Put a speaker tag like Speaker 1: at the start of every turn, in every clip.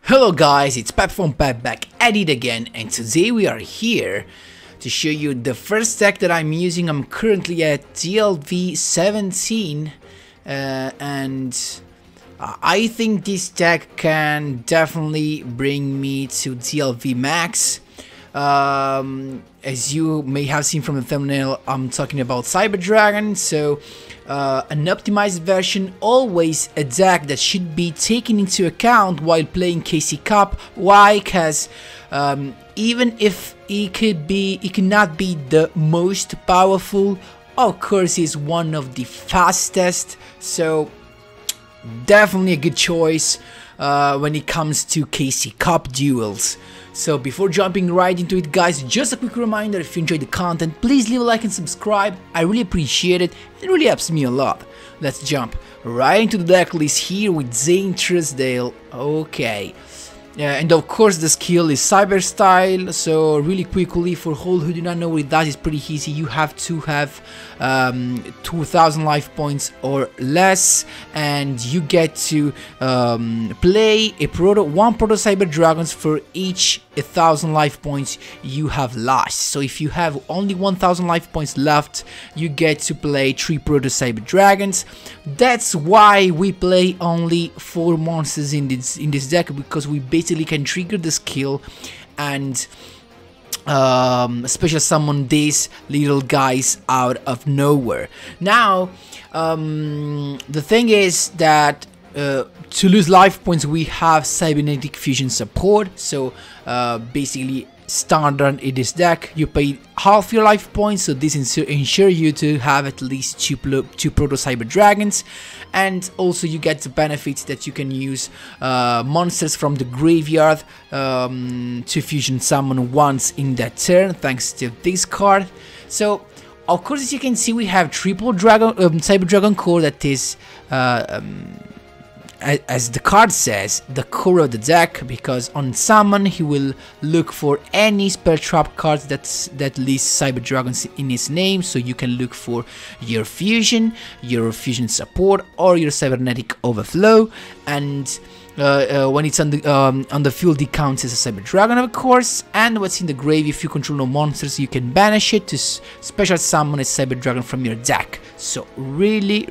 Speaker 1: Hello guys, it's Pep from Pep back at it again, and today we are here to show you the first deck that I'm using. I'm currently at DLV 17 and I think this deck can definitely bring me to DLV max. As you may have seen from the thumbnail, I'm talking about Cyber Dragon, so an optimized version, always a deck that should be taken into account while playing KC Cup. Why? Because even if it cannot be the most powerful, of course it's one of the fastest, so definitely a good choice when it comes to KC Cup duels. So before jumping right into it, guys, just a quick reminder, if you enjoyed the content, please leave a like and subscribe. I really appreciate it. It really helps me a lot. Let's jump right into the deck list here with Zane Truesdale. Okay. And of course the skill is Cyber Style, so really quickly, for all who do not know what it does, it's pretty easy. You have to have 2000 life points or less, and you get to play one Proto Cyber Dragons for each 1000 life points you have lost. So if you have only 1000 life points left, you get to play 3 Proto Cyber Dragons. That's why we play only 4 monsters in this deck, because we basically can trigger the skill and special summon these little guys out of nowhere. Now the thing is that to lose life points we have cybernetic fusion support, so basically standard in this deck you pay half your life points, so this ensure you to have at least two Proto Cyber Dragons, and also you get the benefits that you can use monsters from the graveyard to fusion summon once in that turn thanks to this card. So of course, as you can see, we have triple dragon Cyber Dragon core, that is as the card says, the core of the deck, because on summon he will look for any spell trap cards that lists Cyber Dragons in its name, so you can look for your fusion support, or your cybernetic overflow, and when it's on the field it counts as a Cyber Dragon, of course. And what's in the grave, if you control no monsters, you can banish it to special summon a Cyber Dragon from your deck. So really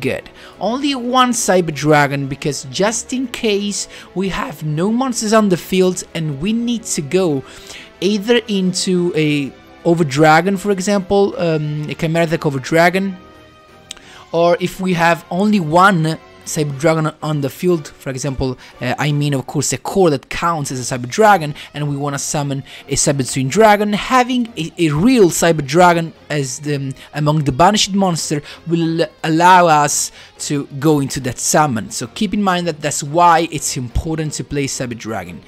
Speaker 1: good. Only one Cyber Dragon, because just in case we have no monsters on the field and we need to go either into a Over Dragon, for example, a Chimeric Over Dragon, or if we have only one Cyber Dragon on the field, for example, I mean of course a core that counts as a Cyber Dragon, and we want to summon a Cyber Twin Dragon, having a real Cyber Dragon as among the banished monster will allow us to go into that summon. So keep in mind that that's why it's important to play Cyber Dragon.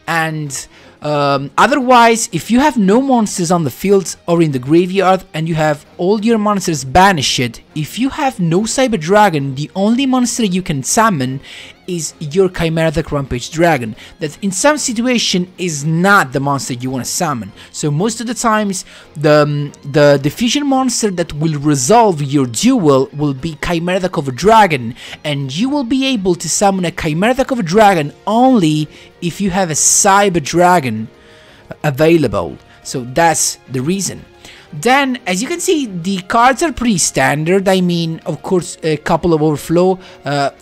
Speaker 1: And otherwise, if you have no monsters on the field or in the graveyard and you have all your monsters banished, if you have no Cyber Dragon, the only monster you can summon is your Chimeric Rampage Dragon, that in some situation is not the monster you want to summon. So most of the times the fusion monster that will resolve your duel will be Chimeric Over Dragon, and you will be able to summon a Chimeric Over Dragon only if you have a Cyber Dragon available. So that's the reason. Then, as you can see, the cards are pretty standard. I mean, of course, a couple of overflow,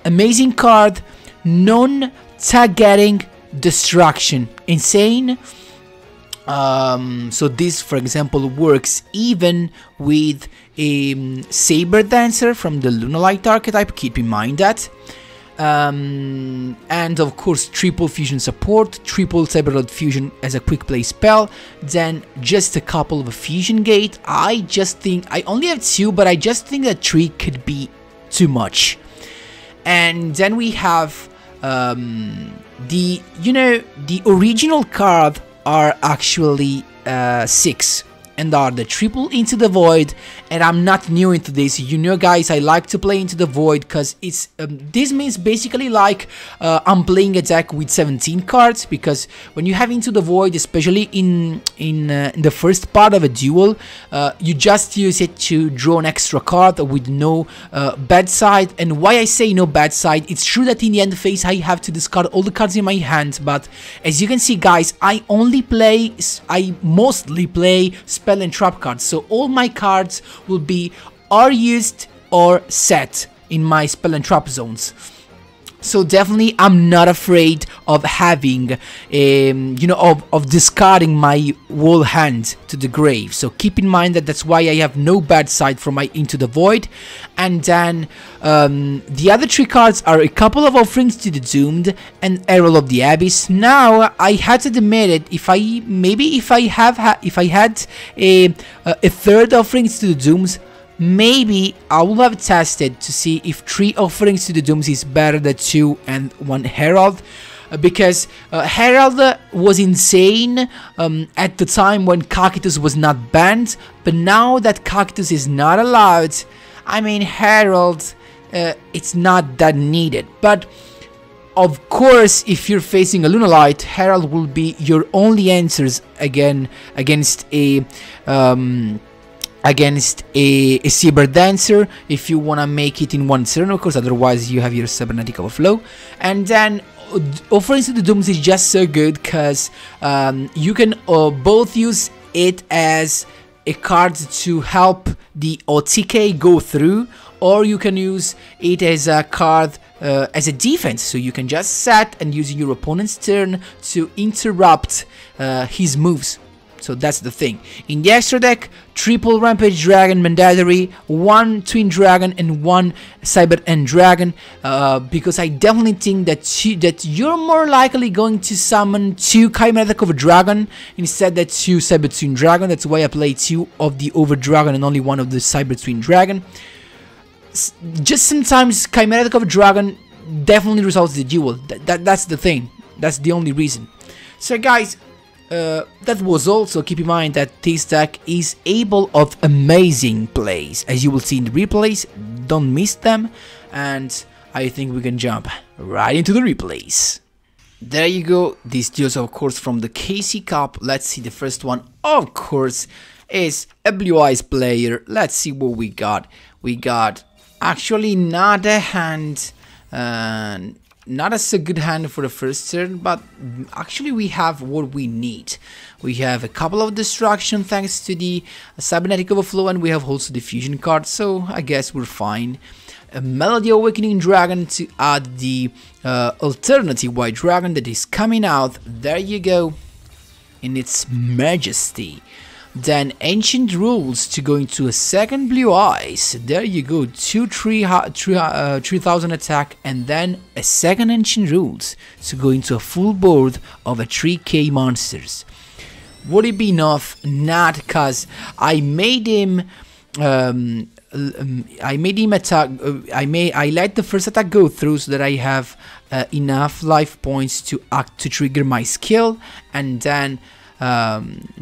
Speaker 1: amazing card, non-targeting destruction, insane. So this, for example, works even with a Saber Dancer from the Lunalight archetype. Keep in mind that. And of course triple fusion support, triple Cyberlord fusion as a quick play spell, then just a couple of fusion gate. I only have 2, but I just think that 3 could be too much. And then we have the original card are actually 6. and are the triple Into the Void, and I'm not new into this. You know, guys, I like to play Into the Void because it's this means basically like I'm playing a deck with 17 cards, because when you have Into the Void, especially in the first part of a duel, you just use it to draw an extra card with no bad side. And why I say no bad side, it's true that in the end phase I have to discard all the cards in my hand, but as you can see, guys, I mostly play spell and trap cards, so all my cards will be are used or set in my spell and trap zones. So definitely I'm not afraid of having, you know, of discarding my whole hand to the grave. So keep in mind that that's why I have no bad side for my Into the Void. And then the other three cards are a couple of Offerings to the Doomed and Herald of the Abyss. Now I had to admit it, if I had a third Offerings to the Dooms, maybe I will have tested to see if 3 Offerings to the Dooms is better than 2 and 1 Herald, because Herald was insane at the time when Cactus was not banned, but now that Cactus is not allowed, I mean, Herald, it's not that needed. But of course, if you're facing a Lunalight, Herald will be your only answers against a Cyber Dancer, if you wanna make it in one turn, of course, otherwise you have your Cybernetic Overflow. And then Offerings to the Dooms is just so good because you can both use it as a card to help the OTK go through, or you can use it as a card as a defense, so you can just set and use your opponent's turn to interrupt his moves. So that's the thing. In the extra deck, triple Rampage Dragon mandatory, 1 Twin Dragon and 1 Cyber End Dragon, because I definitely think that you're more likely going to summon 2 Chimeric Over Dragon instead of 2 Cyber Twin Dragon. That's why I play 2 of the Over Dragon and only 1 of the Cyber Twin Dragon. Just sometimes Chimeric Over Dragon definitely results in the duel. That's the thing. That's the only reason. So guys, that was also, keep in mind that this deck is able of amazing plays, as you will see in the replays. Don't miss them, and I think we can jump right into the replays. There you go. These duels, of course, from the KC Cup. Let's see, the first one, of course, is a Blue Eyes player. Let's see what we got. We got actually not a hand, not as a good hand for the first turn, but actually we have what we need. We have a couple of destruction thanks to the Cybernetic Overflow, and we have also the fusion card, so I guess we're fine. A Melody Awakening Dragon to add the alternative White Dragon that is coming out. There you go, in its majesty. Then Ancient Rules to go into a second Blue Eyes. There you go, 3000 attack, and then a second Ancient Rules to go into a full board of a 3k monsters. Would it be enough? Not, cause I made him attack. I let the first attack go through so that I have enough life points to trigger my skill, and then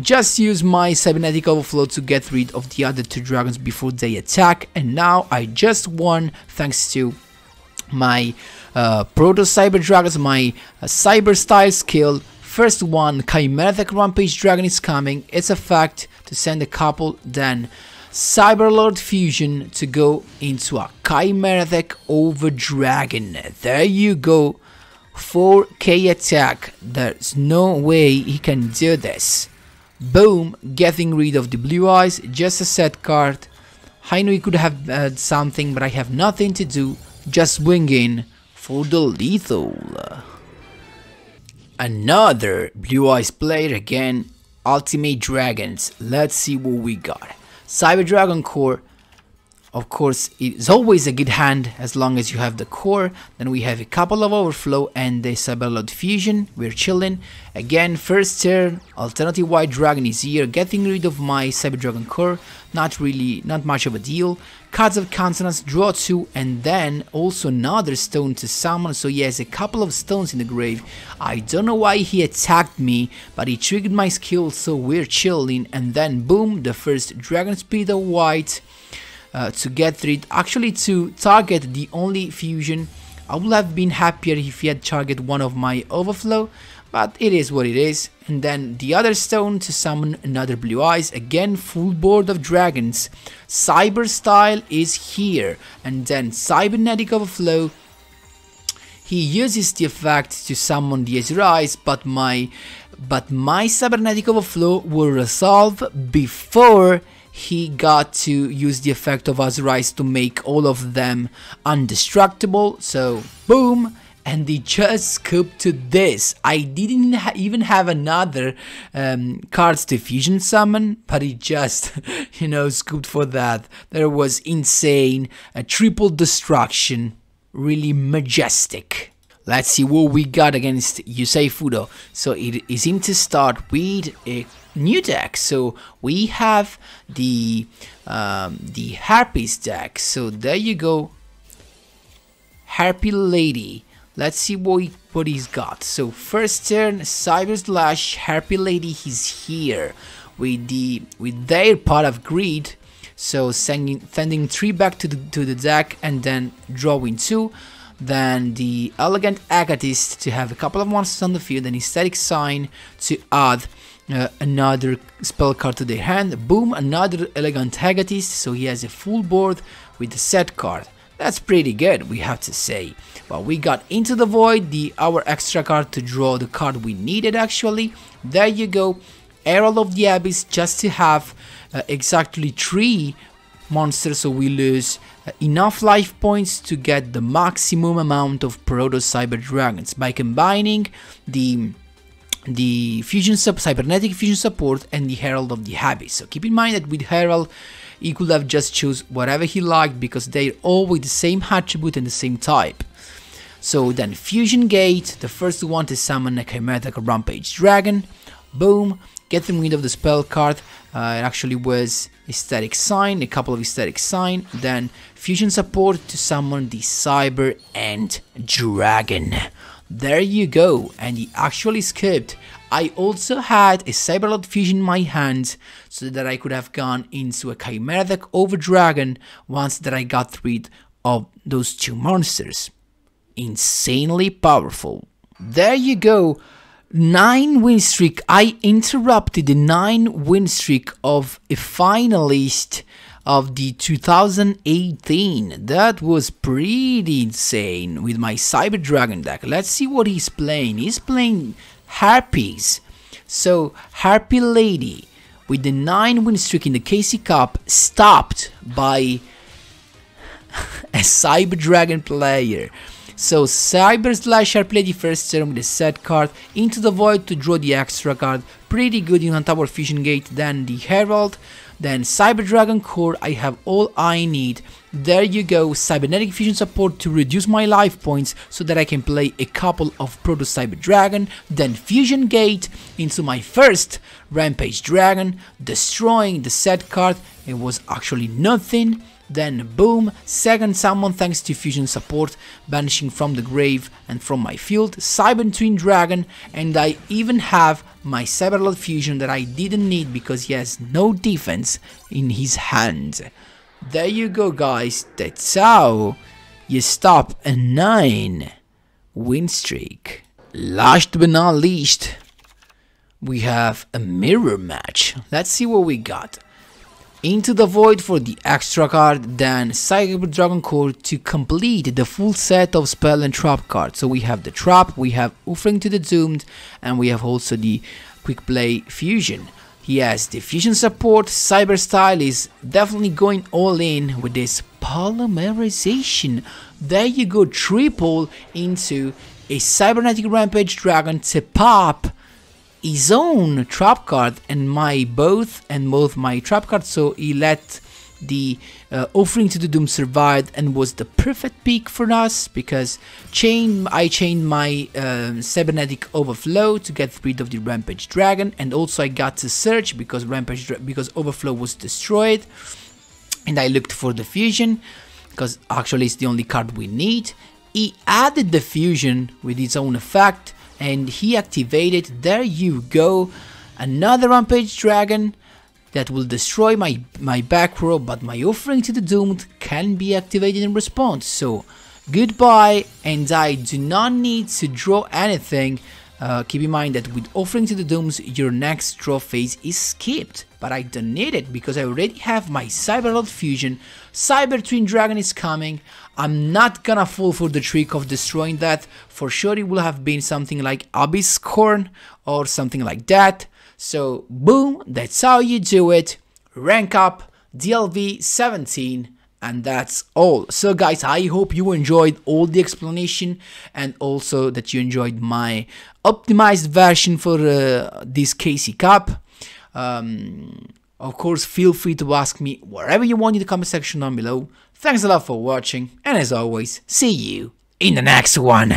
Speaker 1: just use my Cybernetic Overflow to get rid of the other 2 dragons before they attack. And now I just won thanks to my Proto Cyber Dragons, my Cyber Style skill. First one, Chimeric Rampage Dragon is coming. It's a fact to send a couple. Then Cyberlord Fusion to go into a Chimeric Over Dragon. There you go. 4k attack, there's no way he can do this. Boom, getting rid of the Blue Eyes, just a set card. I know he could have had something, but I have nothing to do, just swing in for the lethal. Another Blue Eyes player again, Ultimate Dragons. Let's see what we got. Cyber Dragon Core, Of course, it's always a good hand as long as you have the core. Then we have a couple of overflow and the Cyberlord fusion. We're chilling. Again, first turn, alternative white dragon is here, getting rid of my Cyber Dragon core. Not much of a deal. Cards of consonants, draw 2, and then also another stone to summon. So he has a couple of stones in the grave. I don't know why he attacked me, but he triggered my skill, so we're chilling. And then boom, the first Dragon Spirit of white. To get rid, actually to target the only fusion. I would have been happier if he had targeted one of my overflow, but it is what it is. And then the other stone to summon another blue eyes. Again, full board of dragons. Cyber style is here, and then cybernetic overflow. He uses the effect to summon the Azure Eyes, but my cybernetic overflow will resolve before he got to use the effect of Azure Eyes to make all of them indestructible. So boom, and he just scooped to this. I didn't even have another cards to fusion summon, but he just scooped for that. That was insane. A triple destruction, really majestic. Let's see what we got against Yusei Fudo. So it is him to start with a new deck. So we have the Harpies deck. So there you go, Harpy Lady. Let's see what he's got. So first turn, Cyber Slash, Harpy Lady. He's here with their Pot of Greed. So sending 3 back to the deck and then drawing 2. Then the Elegant Agatist to have a couple of monsters on the field, and Aesthetic Sign to add another spell card to their hand. Boom, another Elegant Agatist, so he has a full board with the set card. That's pretty good, we have to say. Well, we got Into the Void, our extra card to draw the card we needed actually. There you go, Herald of the Abyss, just to have exactly 3 monsters, so we lose enough life points to get the maximum amount of Proto Cyber Dragons by combining the cybernetic fusion support and the Herald of the Abyss. So keep in mind that with Herald he could have just choose whatever he liked because they're all with the same attribute and the same type. So then Fusion Gate, the first one to summon a Chimeric Rampage Dragon. Boom, getting rid of the spell card. It actually was Aesthetic Sign, a couple of Aesthetic Sign, then Fusion Support to summon the Cyber and Dragon. There you go, and he actually skipped. I also had a Cyberlord Fusion in my hand, so that I could have gone into a Chimeric over Dragon once that I got rid of those 2 monsters. Insanely powerful. There you go. 9 win streak. I interrupted the 9 win streak of a finalist of the 2018. That was pretty insane with my Cyber Dragon deck. Let's see what he's playing. He's playing Harpies. So Harpy Lady with the 9 win streak in the KC Cup stopped by a Cyber Dragon player. So Cyber Slash Harpy Lady first turn with a set card, Into the Void to draw the extra card, pretty good in on Tower Fusion Gate, then the Herald, then Cyber Dragon Core, I have all I need. There you go, Cybernetic Fusion support to reduce my life points so that I can play a couple of Proto Cyber Dragon, then Fusion Gate into my first Rampage Dragon, destroying the set card, it was actually nothing. Then boom, second summon thanks to fusion support, banishing from the grave and from my field, Cyber Twin Dragon, and I even have my Cyberlord fusion that I didn't need because he has no defense in his hand. There you go guys, that's how you stop a 9 win streak. Last but not least, we have a mirror match. Let's see what we got. Into the Void for the extra card, then Cyber Dragon Core to complete the full set of spell and trap cards. So we have the trap, we have Offering to the Doomed, and we have also the Quick Play Fusion. Yes, the fusion support, Cyber Style is definitely going all in with this polymerization. There you go, triple into a Cybernetic Rampage Dragon to pop his own trap card and both my trap card, so he let the Offering to the Doom survived and was the perfect pick for us, because I chained my cybernetic overflow to get rid of the Rampage Dragon, and also I got to search because overflow was destroyed, and I looked for the fusion because actually it's the only card we need. He added the fusion with its own effect, and he activated, there you go, another Rampage Dragon that will destroy my back row, but my Offering to the Doomed can be activated in response. So goodbye, and I do not need to draw anything. Keep in mind that with Offering to the Dooms, your next draw phase is skipped, but I don't need it because I already have my Cyberlord Fusion. Cyber Twin Dragon is coming. I'm not gonna fall for the trick of destroying that. For sure it will have been something like Abyss Corn or something like that. So boom, that's how you do it. Rank up, DLV 17, and that's all. So guys, I hope you enjoyed all the explanation, and also that you enjoyed my optimized version for this KC Cup. Of course, feel free to ask me wherever you want in the comment section down below. Thanks a lot for watching, and as always, see you in the next one.